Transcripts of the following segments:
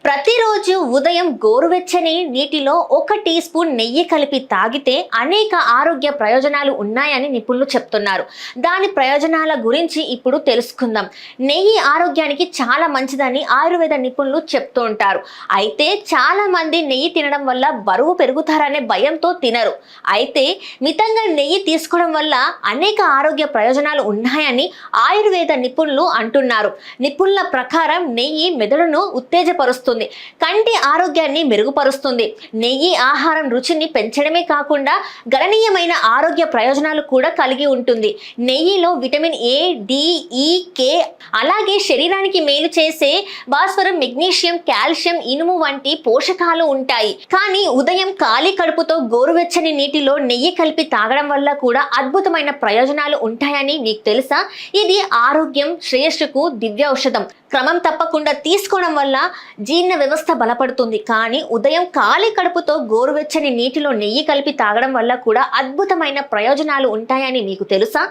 ప్రతిరోజు ఉదయం గోరువెచ్చని నీటిలో 1 టీ స్పూన్ నెయ్యి కలిపి తాగితే అనేక ఆరోగ్య ప్రయోజనాలు ఉన్నాయని నిపుణులు చెప్తున్నారు. దాని ప్రయోజనాల గురించి ఇప్పుడు తెలుసుకుందాం. నెయ్యి ఆరోగ్యానికి చాలా మంచిదని ఆయుర్వేద నిపుణులు చెప్తూ ఉంటారు. అయితే చాలా మంది నెయ్యి తినడం వల్ల బరువు పెరుగుతారనే భయంతో తినరు. అయితే మితంగా నెయ్యి తీసుకోవడం వల్ల అనేక ఆరోగ్య ప్రయోజనాలు ఉన్నాయని ఆయుర్వేద నిపుణులు అంటున్నారు. నిపుణుల ప్రకారం నెయ్యి మెదడును ఉత్తేజపరుస్తుంది, కంటి ఆరోగ్యాన్ని మెరుగుపరుస్తుంది. నెయ్యి ఆహారం రుచిని పెంచడమే కాకుండా గణనీయమైన ఆరోగ్య ప్రయోజనాలు కూడా కలిగి ఉంటుంది. నెయ్యిలో విటమిన్ ఏ, డి, ఈ, కే, అలాగే శరీరానికి మేలు చేసే భాస్వరం, మెగ్నీషియం, కాల్షియం, ఇనుము వంటి పోషకాలు ఉంటాయి. కానీ ఉదయం ఖాళీ కడుపుతో గోరువెచ్చని నీటిలో నెయ్యి కలిపి తాగడం వల్ల కూడా అద్భుతమైన ప్రయోజనాలు ఉంటాయని మీకు తెలుసా? ఇది ఆరోగ్యం శ్రేయస్సుకు దివ్య ఔషధం. క్రమం తప్పకుండా తీసుకోవడం వల్ల జీర్ణ వ్యవస్థ బలపడుతుంది. కానీ ఉదయం ఖాళీ కడుపుతో గోరువెచ్చని నీటిలో నెయ్యి కలిపి తాగడం వల్ల కూడా అద్భుతమైన ప్రయోజనాలు ఉంటాయని మీకు తెలుసా?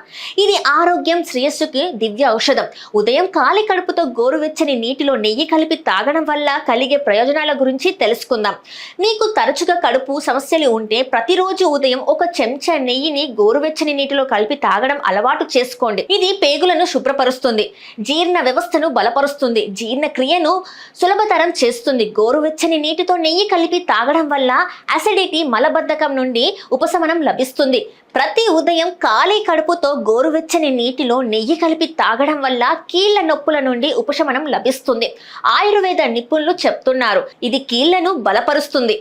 ఇది ఆరోగ్యం శ్రేయస్సుకి దివ్య ఔషధం. ఉదయం ఖాళీ కడుపుతో గోరువెచ్చని నీటిలో నెయ్యి కలిపి తాగడం వల్ల కలిగే ప్రయోజనాల గురించి తెలుసుకుందాం. మీకు తరచుగా కడుపు సమస్యలు ఉంటే ప్రతిరోజు ఉదయం 1 చెంచా నెయ్యిని గోరువెచ్చని నీటిలో కలిపి తాగడం అలవాటు చేసుకోండి. ఇది పేగులను శుభ్రపరుస్తుంది, జీర్ణ వ్యవస్థను బలపరుస్తుంది, జీర్ణక్రియను సులభతరం చేస్తుంది. గోరువెచ్చని నీటితో నెయ్యి కలిపి తాగడం వల్ల అసిడిటీ, మలబద్ధకం నుండి ఉపశమనం లభిస్తుంది. ప్రతి ఉదయం ఖాళీ కడుపుతో గోరువెచ్చని నీటిలో నెయ్యి కలిపి తాగడం వల్ల కీళ్ల నొప్పుల నుండి ఉపశమనం లభిస్తుంది. ఆయుర్వేద నిపుణులు చెప్తున్నారు ఇది కీళ్లను బలపరుస్తుంది.